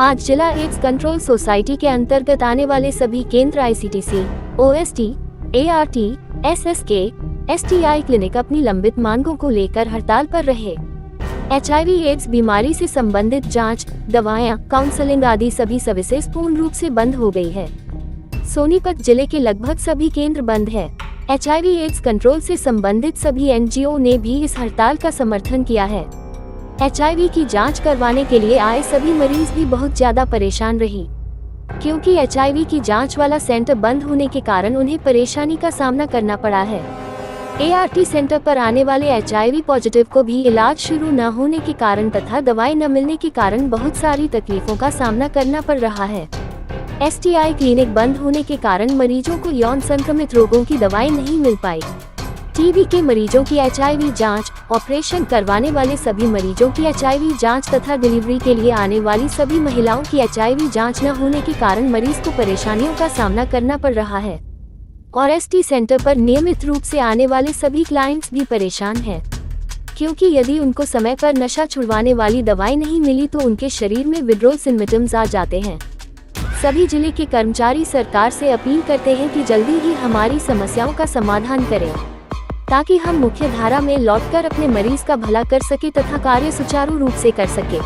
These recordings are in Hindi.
आज जिला एड्स कंट्रोल सोसाइटी के अंतर्गत आने वाले सभी केंद्र ICTC, OST, ART, SSK, STI clinic अपनी लंबित मांगों को लेकर हड़ताल पर रहे। HIV एड्स बीमारी से संबंधित जांच, दवाएं, काउंसलिंग आदि सभी सर्विसेज पूर्ण रूप से बंद हो गई है। सोनीपत जिले के लगभग सभी केंद्र बंद है। HIV एड्स कंट्रोल से संबंधित सभी NGO ने भी इस हड़ताल का समर्थन किया है। HIV की जांच करवाने के लिए आए सभी मरीज भी बहुत ज्यादा परेशान रही, क्योंकि HIV की जांच वाला सेंटर बंद होने के कारण उन्हें परेशानी का सामना करना पड़ा है। ART सेंटर पर आने वाले HIV पॉजिटिव को भी इलाज शुरू न होने के कारण तथा दवाई न मिलने के कारण बहुत सारी तकलीफों का सामना करना पड़ रहा है। STI क्लिनिक बंद होने के कारण मरीजों को यौन संक्रमित रोगों की दवाई नहीं मिल पाई। TB के मरीजों की HIV जांच, ऑपरेशन करवाने वाले सभी मरीजों की HIV जांच तथा डिलीवरी के लिए आने वाली सभी महिलाओं की HIV जांच न होने के कारण मरीज को परेशानियों का सामना करना पड़ रहा है। और ST सेंटर पर नियमित रूप से आने वाले सभी क्लाइंट्स भी परेशान हैं, क्योंकि यदि उनको समय पर नशा छुड़वाने वाली दवाई नहीं मिली तो उनके शरीर में विड्रोल सिम्पटम्स आ जाते हैं। सभी जिले के कर्मचारी सरकार से अपील करते हैं कि जल्दी ही हमारी समस्याओं का समाधान करें, ताकि हम मुख्य धारा में लौटकर अपने मरीज का भला कर सके तथा कार्य सुचारू रूप से कर सके।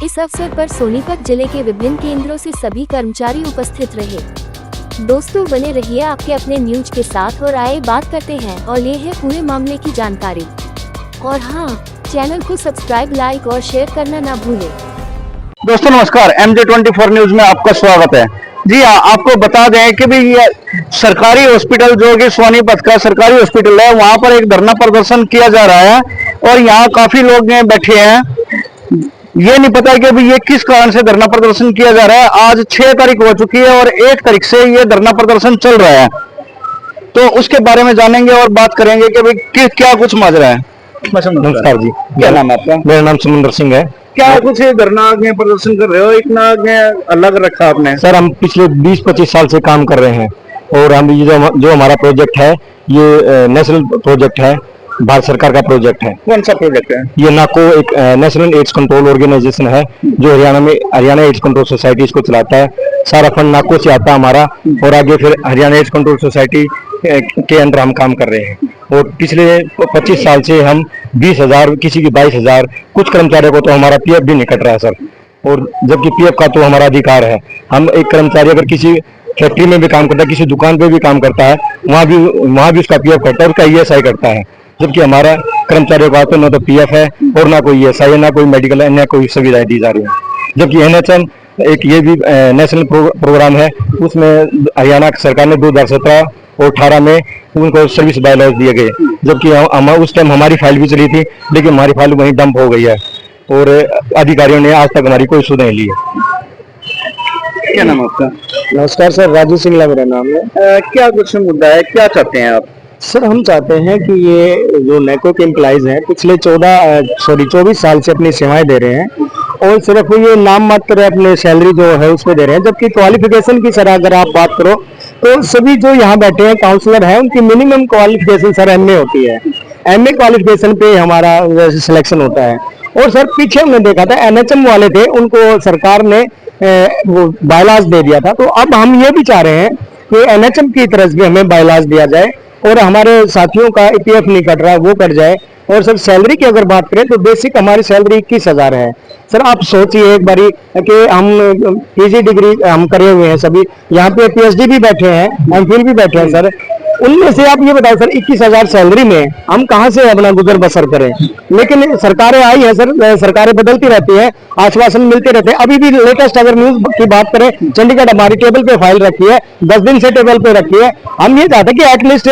इस अवसर पर सोनीपत जिले के विभिन्न केंद्रों से सभी कर्मचारी उपस्थित रहे। दोस्तों, बने रहिए आपके अपने न्यूज के साथ और आए बात करते हैं और ये है पूरे मामले की जानकारी। और हाँ, चैनल को सब्सक्राइब, लाइक और शेयर करना ना भूलें। दोस्तों नमस्कार, MJ24 न्यूज में आपका स्वागत है। जी हाँ, आपको बता दें कि भी ये सरकारी हॉस्पिटल जो कि सोनीपत का सरकारी हॉस्पिटल है, वहां पर एक धरना प्रदर्शन किया जा रहा है और यहाँ काफी लोग बैठे हैं। ये नहीं पता कि भी ये किस कारण से धरना प्रदर्शन किया जा रहा है। आज 6 तारीख हो चुकी है और 1 तारीख से ये धरना प्रदर्शन चल रहा है, तो उसके बारे में जानेंगे और बात करेंगे कि भाई क्या कुछ माजरा है। नमस्कार जी, क्या नाम है आपका? मेरा नाम समुंदर सिंह है। क्या कुछ धरना में प्रदर्शन कर रहे हो? इतना अलग रखा आपने? सर, हम पिछले 20-25 साल से काम कर रहे हैं और हम जो हमारा प्रोजेक्ट है ये नेशनल प्रोजेक्ट है, भारत सरकार का प्रोजेक्ट है। कौन सा प्रोजेक्ट है? ये नाको एक नेशनल एड्स कंट्रोल ऑर्गेनाइजेशन है जो हरियाणा एड्स कंट्रोल सोसाइटी इसको चलाता है। सारा फंड नाको से आता है हमारा और आगे फिर हरियाणा एड्स कंट्रोल सोसाइटी के अंदर हम काम कर रहे हैं। और पिछले 25 साल से हम 20,000, किसी की 22,000, कुछ कर्मचारियों को तो हमारा PF भी नहीं कट रहा है सर। और जबकि PF का तो हमारा अधिकार है। हम एक कर्मचारी अगर किसी फैक्ट्री में भी काम करता है, किसी दुकान पे भी काम करता है, वहाँ भी उसका PF कटता है, उसका ESI कटता है। जबकि हमारा कर्मचारियों का तो न तो PF है और ना कोई ESI है, ना कोई मेडिकल है, ना कोई सुविधाएं दी जा रही है। जबकि NHM एक ये भी नेशनल प्रोग्राम है, उसमें हरियाणा सरकार ने 2017 और 18 में उनको सर्विस बायलॉज दिए गए। जबकि हम उस टाइम हमारी फाइल भी चली थी, लेकिन हमारी फाइल वहीं डंप हो गई है और अधिकारियों ने आज तक हमारी कोई सुध नहीं ली है। क्या नाम है आपका? नमस्कार सर, राजू सिंगला मेरा नाम है। क्या कुछ मुद्दा है, क्या चाहते हैं आप? सर, हम चाहते हैं कि ये जो नैको के एम्प्लॉइज हैं पिछले 24 साल से अपनी सेवाएं दे रहे हैं और सिर्फ ये नाम मात्र अपने सैलरी जो है उसमें दे रहे हैं। जबकि क्वालिफिकेशन की सर अगर आप बात करो तो सभी जो यहाँ बैठे हैं काउंसलर हैं, उनकी मिनिमम क्वालिफिकेशन सर MA होती है। MA क्वालिफिकेशन पे हमारा सिलेक्शन होता है। और सर पीछे हमने देखा था NHM वाले थे, उनको सरकार ने वो बायलाज दे दिया था। तो अब हम ये भी चाह रहे हैं कि NHM की तरफ भी हमें बायलाज दिया जाए और हमारे साथियों का EPF नहीं कट रहा वो कट जाए। और सर सैलरी की अगर बात करें तो बेसिक हमारी सैलरी 21,000 है। सर आप सोचिए एक बारी कि हम PG डिग्री हम करे हुए हैं, सभी यहाँ पे PhD भी बैठे हैं, MPhil भी बैठे हैं सर। उनमें से आप ये बताओ सर 21,000 सैलरी में हम कहाँ से अपना गुजर बसर करें? लेकिन सरकारें आई है सर, सरकारें बदलती रहती है, आश्वासन मिलते रहते हैं। अभी भी लेटेस्ट अगर न्यूज की बात करें, चंडीगढ़ हमारी टेबल पे फाइल रखी है, 10 दिन से टेबल पे रखी है। हम ये चाहते हैं कि एटलीस्ट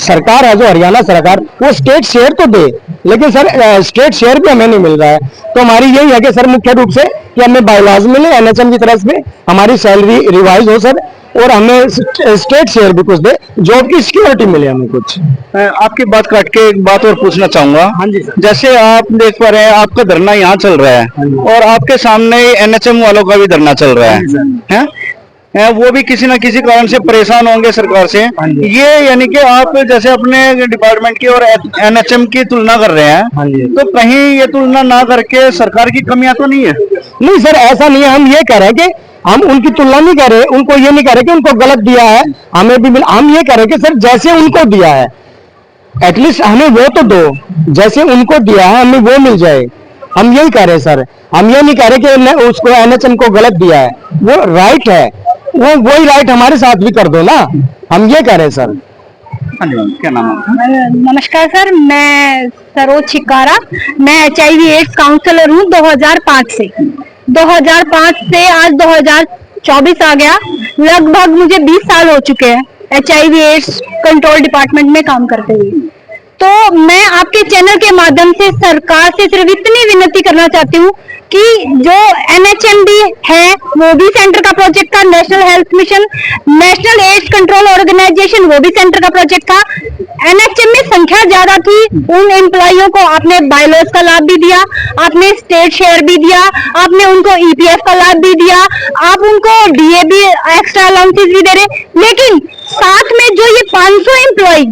सरकार है जो हरियाणा सरकार, वो स्टेट शेयर तो दे, लेकिन सर स्टेट शेयर भी हमें नहीं मिल रहा है। तो हमारी यही है कि सर मुख्य रूप से कि हमें बायलॉज मिले, NHM की तरफ से हमारी सैलरी रिवाइज हो सर और हमें स्टेट शेयर भी कुछ दे, जॉब की सिक्योरिटी मिले हमें कुछ। आपकी बात काट के एक बात और पूछना चाहूंगा। हाँ जी सर। जैसे आप देख पा रहे हैं आपका धरना यहाँ चल रहा है और आपके सामने NHM वालों का भी धरना चल रहा है। वो भी किसी ना किसी कारण से परेशान होंगे सरकार से। ये यानी कि आप जैसे अपने डिपार्टमेंट की और एनएचएम की तुलना कर रहे हैं, तो कहीं ये तुलना ना करके सरकार की कमियां तो नहीं है? नहीं सर, ऐसा नहीं है। हम ये कह रहे हैं कि हम उनकी तुलना नहीं कर रहे, उनको ये नहीं कह रहे कि उनको गलत दिया है, हमें भी मिल। हम ये कह रहे हैं कि सर जैसे उनको दिया है एटलीस्ट हमें वो तो दो, जैसे उनको दिया है हमें वो मिल जाए। हम यही कह रहे हैं सर, हम ये नहीं कह रहे कि उसको एनएचएम को गलत दिया है, वो राइट है, वो वही राइट हमारे साथ भी कर दो ना, हम ये कह रहे हैं सर। हाँ जी मैम, क्या नाम है? नमस्कार सर, मैं सरोज छिकारा, मैं HIV एड्स काउंसलर हूँ 2005 से। 2005 से आज 2024 आ गया, लगभग मुझे 20 साल हो चुके हैं HIV एड्स कंट्रोल डिपार्टमेंट में काम करते हुए। तो मैं आपके चैनल के माध्यम से सरकार से सिर्फ इतनी विनती करना चाहती हूँ कि जो NHMD है वो भी सेंटर का प्रोजेक्ट था, National Health Mission, National AIDS Control Organisation वो भी सेंटर का प्रोजेक्ट था। NHM में संख्या ज्यादा थी, उन एम्प्लॉइयों को आपने बायलॉज का लाभ भी दिया, आपने स्टेट शेयर भी दिया, आपने उनको EPF का लाभ भी दिया, आप उनको DA भी एक्स्ट्रा अलाउंसेस भी दे रहे, लेकिन साथ में जो ये 500 एम्प्लॉय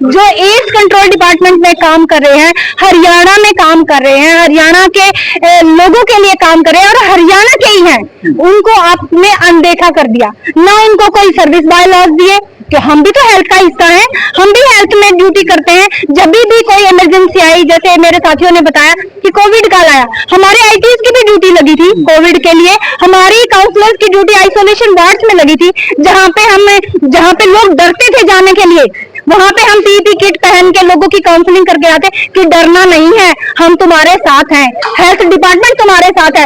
जो एड्स कंट्रोल डिपार्टमेंट में काम कर रहे हैं, हरियाणा में काम कर रहे हैं, हरियाणा के लोगों के लिए काम कर रहे हैं और हरियाणा के ही हैं, उनको आपने अनदेखा कर दिया। ना उनको कोई सर्विस बायलॉज दिए कि हम भी तो हेल्थ का हिस्सा हैं, हम भी हेल्थ में ड्यूटी करते हैं। जब भी कोई इमरजेंसी आई, जैसे मेरे साथियों ने बताया कि कोविड काल आया, हमारे ITs की भी ड्यूटी लगी थी कोविड के लिए, हमारी काउंसलर्स की ड्यूटी आइसोलेशन वार्ड्स में लगी थी, जहाँ पे लोग डरते थे जाने के लिए, वहां पे हम PPE किट पहन के लोगों की काउंसलिंग करके आते कि डरना नहीं है, हम तुम्हारे साथ हैं, हेल्थ डिपार्टमेंट तुम्हारे साथ है।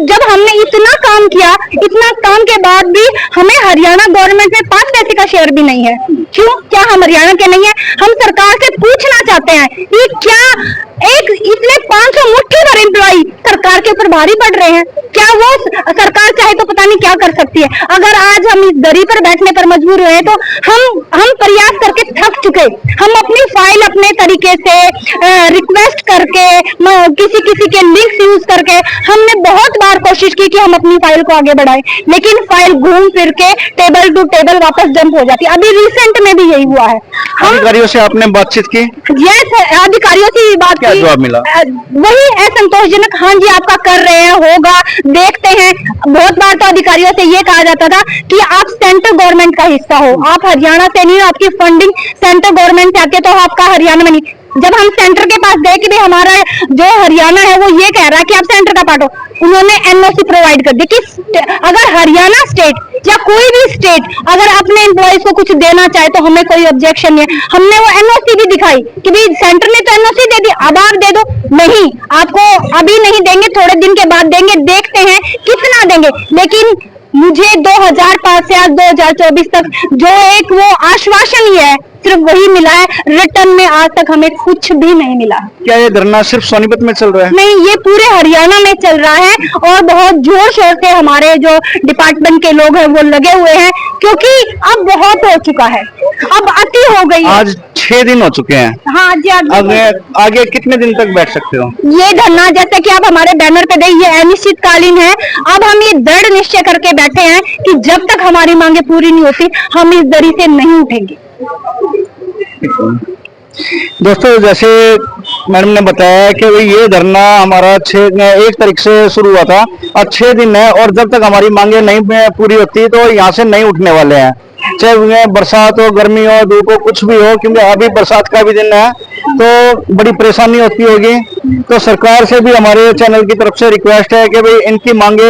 जब हमने इतना काम किया, इतना काम के बाद भी हमें हरियाणा गवर्नमेंट में 5 पैसे का शेयर भी नहीं है। क्यों? क्या हम हरियाणा के नहीं है? हम सरकार से पूछना चाहते हैं कि क्या एक इतने 500 मुट्ठी भर एम्प्लॉय सरकार के ऊपर भारी पड़ रहे हैं? क्या वो सरकार चाहे तो पता नहीं क्या कर सकती है? अगर आज हम इस दरी पर बैठने पर मजबूर हुए तो हम प्रयास करके थक चुके। हम अपनी फाइल अपने तरीके से रिक्वेस्ट करके, किसी के लिंक्स यूज करके हमने बहुत बार कोशिश की कि हम अपनी फाइल को आगे बढ़ाएं, लेकिन फाइल घूम फिर के टेबल टू टेबल वापस जंप हो जाती है। अभी रिसेंट में भी यही हुआ है। अधिकारियों से आपने बातचीत की? यस, अधिकारियों से बात क्या जवाब मिला? वही है संतोषजनक, हाँ जी आपका कर रहे हैं, होगा, देखते हैं। बहुत बार तो अधिकारियों से ये कहा जाता था कि आप सेंट्रल गवर्नमेंट का हिस्सा हो, आप हरियाणा से नहीं हो, आपकी फंडिंग सेंट्रल गवर्नमेंट से आती है तो आपका हरियाणा में नहीं। जब हम सेंटर के पास गए कि भाई हमारा जो हरियाणा है वो ये कह रहा है कि आप सेंटर का पार्ट हो, उन्होंने NOC प्रोवाइड कर दी कि अगर हरियाणा स्टेट या कोई भी स्टेट अगर अपने एम्प्लॉयज को कुछ देना चाहे तो हमें कोई ऑब्जेक्शन नहीं है। हमने वो NOC भी दिखाई कि भाई सेंटर ने तो NOC दे दी, अब आप दे दो। नहीं, आपको अभी नहीं देंगे, थोड़े दिन के बाद देंगे, देखते हैं कितना देंगे। लेकिन मुझे 2005 से आज 2024 तक जो एक वो आश्वासन ही है सिर्फ वही मिला है, रिटर्न में आज तक हमें कुछ भी नहीं मिला। क्या ये धरना सिर्फ सोनीपत में चल रहा है? नहीं, ये पूरे हरियाणा में चल रहा है और बहुत जोर शोर से हमारे जो डिपार्टमेंट के लोग हैं वो लगे हुए हैं, क्योंकि अब बहुत हो चुका है, अब अति हो गई है। आज 6 दिन हो चुके हैं। हाँ जी, आगे कितने दिन तक बैठ सकते हो? ये धरना जैसे कि आप हमारे बैनर पे देख, ये अनिश्चितकालीन है। अब हम ये दृढ़ निश्चय करके बैठे हैं कि जब तक हमारी मांगे पूरी नहीं होती हम इस दरी से नहीं उठेंगे। दोस्तों, जैसे मैडम ने बताया कि ये धरना हमारा 1 तारीख से शुरू हुआ था, आज 6 दिन है और जब तक हमारी मांगे नहीं पूरी होती तो यहाँ से नहीं उठने वाले हैं, चाहे बरसात हो, गर्मी हो, धूप हो, कुछ भी हो। क्योंकि अभी बरसात का भी दिन है तो बड़ी परेशानी होती होगी। तो सरकार से भी हमारे चैनल की तरफ से रिक्वेस्ट है कि भाई इनकी मांगे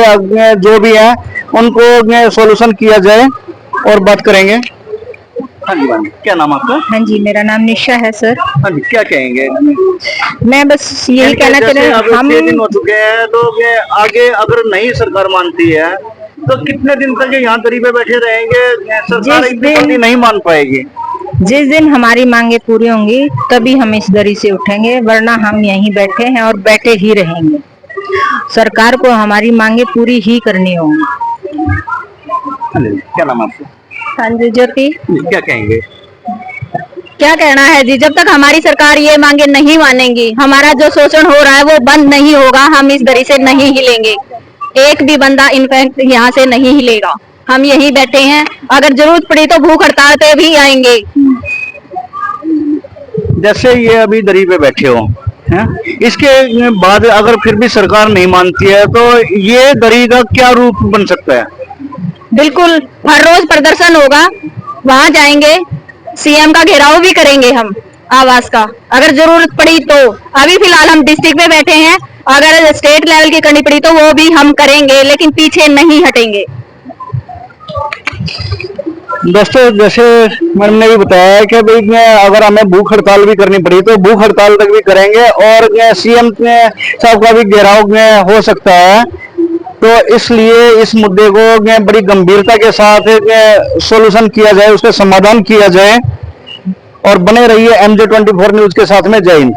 जो भी हैं उनको सॉल्यूशन किया जाए और बात करेंगे। हाँ जी मैम, क्या नाम आपका? हाँ जी, मेरा नाम निशा है सर। हाँ जी, क्या कहेंगे? मैं बस यही कहना चाह रही हूँ, हम 6 दिन हो चुके हैं तो आगे अगर नहीं सरकार मानती है तो कितने दिन तक यहाँ दरी पे बैठे रहेंगे? सरकार इतनी जल्दी नहीं मान पाएगी। जिस दिन हमारी मांगे पूरी होंगी तभी हम इस दरी से उठेंगे, वरना हम यहीं बैठे हैं और बैठे ही रहेंगे। सरकार को हमारी मांगे पूरी ही करनी होंगी। क्या नाम आपका? हाँ जी, ज्योति। क्या कहेंगे? क्या कहना है जी, जब तक हमारी सरकार ये मांगे नहीं मानेंगी, हमारा जो शोषण हो रहा है वो बंद नहीं होगा, हम इस दरी से नहीं हिलेंगे। एक भी बंदा इनफैक्ट यहाँ से नहीं हिलेगा। हम यहीं बैठे हैं, अगर जरूरत पड़ी तो भूख हड़ताल पे भी आएंगे। जैसे ये अभी दरी पे बैठे हो हैं, इसके बाद अगर फिर भी सरकार नहीं मानती है तो ये दरी का क्या रूप बन सकता है? बिल्कुल, हर रोज प्रदर्शन होगा, वहां जाएंगे, सीएम का घेराव भी करेंगे हम आवास का, अगर जरूरत पड़ी तो। अभी फिलहाल हम डिस्ट्रिक्ट में बैठे हैं, अगर स्टेट लेवल की करनी पड़ी तो वो भी हम करेंगे, लेकिन पीछे नहीं हटेंगे। दोस्तों, जैसे मैडम ने भी बताया है कि भाई अगर हमें भूख हड़ताल भी करनी पड़ी तो भूख हड़ताल तक भी करेंगे और सीएम साहब का भी घेराव हो सकता है। तो इसलिए इस मुद्दे को बड़ी गंभीरता के साथ सॉल्यूशन किया जाए, उसका समाधान किया जाए। और बने रहिए MJ24 न्यूज के साथ में। जय हिंद।